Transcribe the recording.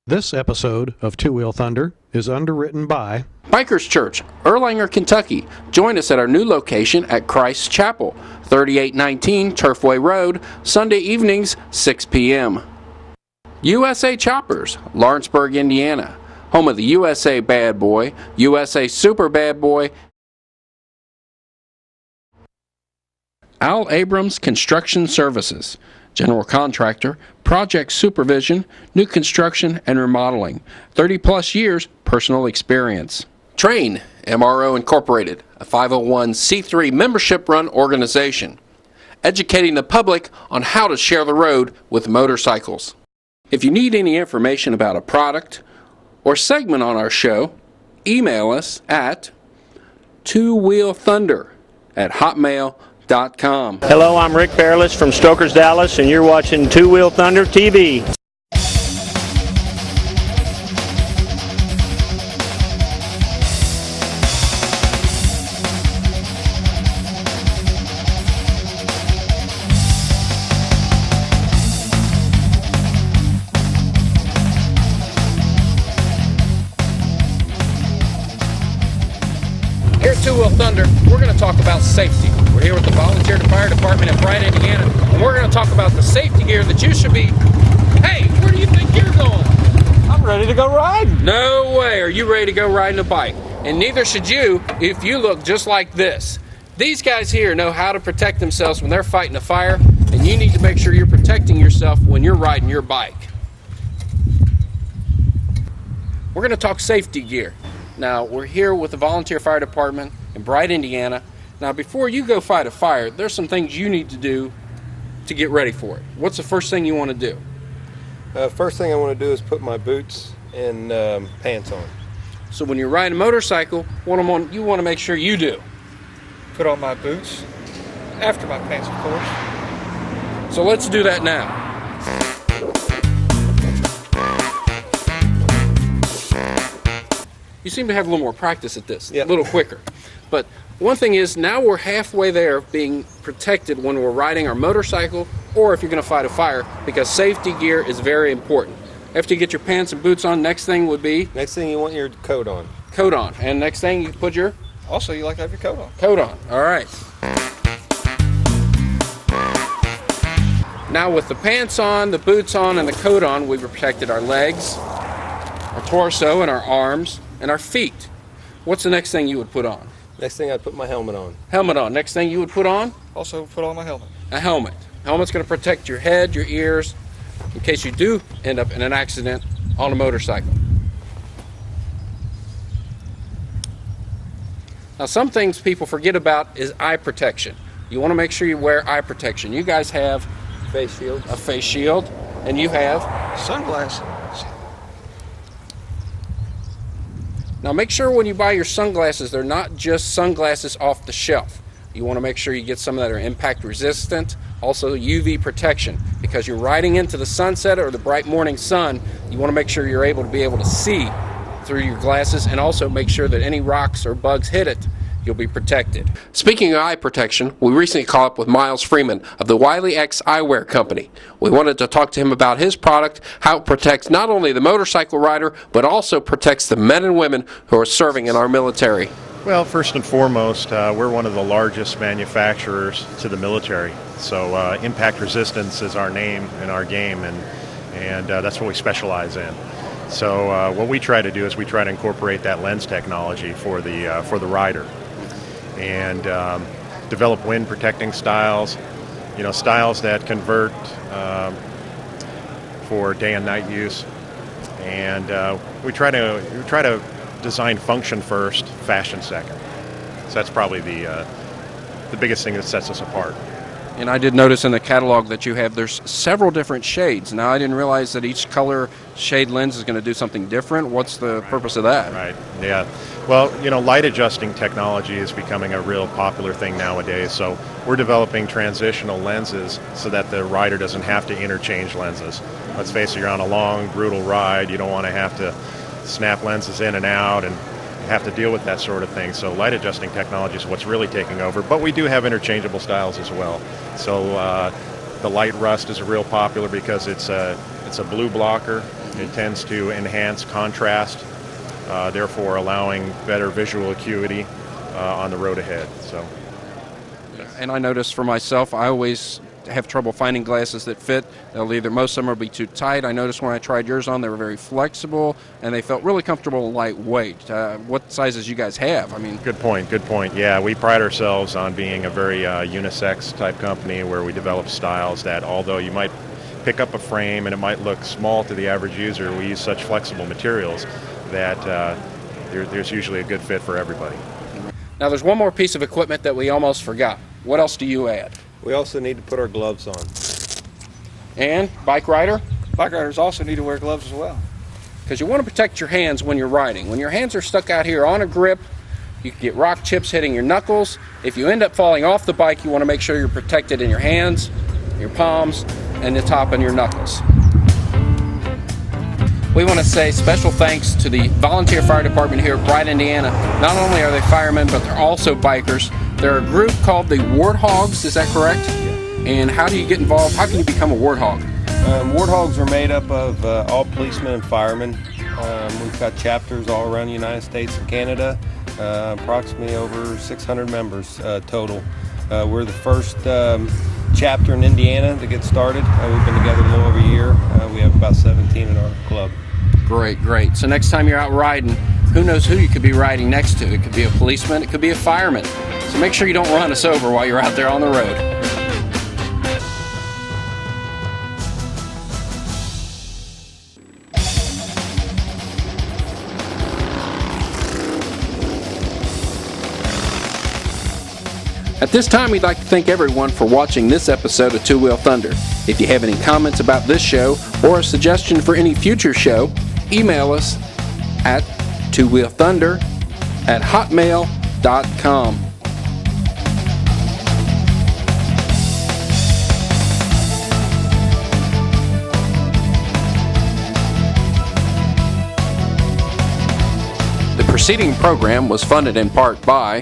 This episode of Two Wheel Thunder is underwritten by Bikers Church, Erlanger, Kentucky. Join us at our new location at Christ Chapel, 3819 Turfway Road, Sunday evenings, 6 p.m. USA Choppers, Lawrenceburg, Indiana. Home of the USA Bad Boy, USA Super Bad Boy. Al Abrams Construction Services. General contractor, project supervision, new construction and remodeling. 30-plus years personal experience. Train, MRO Incorporated, a 501c3 membership-run organization, educating the public on how to share the road with motorcycles. If you need any information about a product or segment on our show, email us at twowheelthunder@hotmail.com. Hello, I'm Rick Perilous from Stokers Dallas, and you're watching Two Wheel Thunder TV. Here at Two Wheel Thunder, we're going to talk about safety. We're here with the Volunteer Fire Department in Bryan, Indiana, and we're going to talk about the safety gear that you should be... Hey, where do you think you're going? I'm ready to go riding. No way are you ready to go riding a bike. And neither should you if you look just like this. These guys here know how to protect themselves when they're fighting a fire, and you need to make sure you're protecting yourself when you're riding your bike. We're going to talk safety gear. Now, we're here with the Volunteer Fire Department in Bryan, Indiana. Now, before you go fight a fire, there's some things you need to do to get ready for it. What's the first thing you want to do? First thing I want to do is put my boots and pants on. So when you're riding a motorcycle, you want to make sure you do. Put on my boots, after my pants, of course. So let's do that now. You seem to have a little more practice at this, Yep. a little quicker. But one thing is, now we're halfway there being protected when we're riding our motorcycle or if you're going to fight a fire, because safety gear is very important. After you get your pants and boots on, next thing would be... Next thing you want your coat on. Coat on. And next thing you put your... Also, you like to have your coat on. Coat on. All right. Now with the pants on, the boots on, and the coat on, we've protected our legs, our torso, and our arms, and our feet. What's the next thing you would put on? Next thing I'd put my helmet on. Helmet on. Next thing you would put on? Also, put on my helmet. A helmet. Helmet's going to protect your head, your ears, in case you do end up in an accident on a motorcycle. Now, some things people forget about is eye protection. You want to make sure you wear eye protection. You guys have Face shield. a face shield, and you have... Sunglasses. Now, make sure when you buy your sunglasses, they're not just sunglasses off the shelf. You want to make sure you get some that are impact resistant, also UV protection, because you're riding into the sunset or the bright morning sun. You want to make sure you're able to see through your glasses, and also make sure that any rocks or bugs hit it, you'll be protected. Speaking of eye protection, we recently caught up with Miles Freeman of the Wiley X Eyewear Company. We wanted to talk to him about his product, how it protects not only the motorcycle rider, but also protects the men and women who are serving in our military. Well, first and foremost, we're one of the largest manufacturers to the military. So impact resistance is our name and our game, and that's what we specialize in. So what we try to do is we try to incorporate that lens technology for the rider, and develop wind protecting styles, styles that convert for day and night use, and we try to design function first, fashion second. So that's probably the biggest thing that sets us apart. And I did notice in the catalog that there's several different shades. Now, I didn't realize that each color shade lens is going to do something different. What's the purpose of that? Right, yeah. Well, light adjusting technology is becoming a real popular thing nowadays. So we're developing transitional lenses so that the rider doesn't have to interchange lenses. Let's face it, you're on a long, brutal ride. You don't want to have to snap lenses in and out and have to deal with that sort of thing. So light adjusting technology is what's really taking over, but we do have interchangeable styles as well. So the light rust is real popular because it's a blue blocker, It tends to enhance contrast, therefore allowing better visual acuity on the road ahead. So. And I notice for myself, I always have trouble finding glasses that fit. Most of them will be too tight. I noticed when I tried yours on, they were very flexible and they felt really comfortable and lightweight. What sizes you guys have? I mean, good point. Yeah, we pride ourselves on being a very unisex type company where we develop styles that, although you might pick up a frame and it might look small to the average user, we use such flexible materials that there's usually a good fit for everybody. Now there's one more piece of equipment that we almost forgot. What else do you add? We also need to put our gloves on. And bike rider? Bike riders also need to wear gloves as well. Because you want to protect your hands when you're riding. When your hands are stuck out here on a grip, you can get rock chips hitting your knuckles. If you end up falling off the bike, you want to make sure you're protected in your hands, your palms, and the top of your knuckles. We want to say special thanks to the volunteer fire department here at Bright, Indiana. Not only are they firemen, but they're also bikers. They're a group called the Warthogs, is that correct? Yeah. And how do you get involved? How can you become a Warthog? Warthogs are made up of all policemen and firemen. We've got chapters all around the United States and Canada, approximately over 600 members total. We're the first chapter in Indiana to get started. We've been together a little over a year. We have about 17 in our club. Great. So next time you're out riding, who knows who you could be riding next to? It could be a policeman, it could be a fireman. So make sure you don't run us over while you're out there on the road. At this time, we'd like to thank everyone for watching this episode of Two Wheel Thunder. If you have any comments about this show or a suggestion for any future show, email us at twowheelthunder@hotmail.com. The preceding program was funded in part by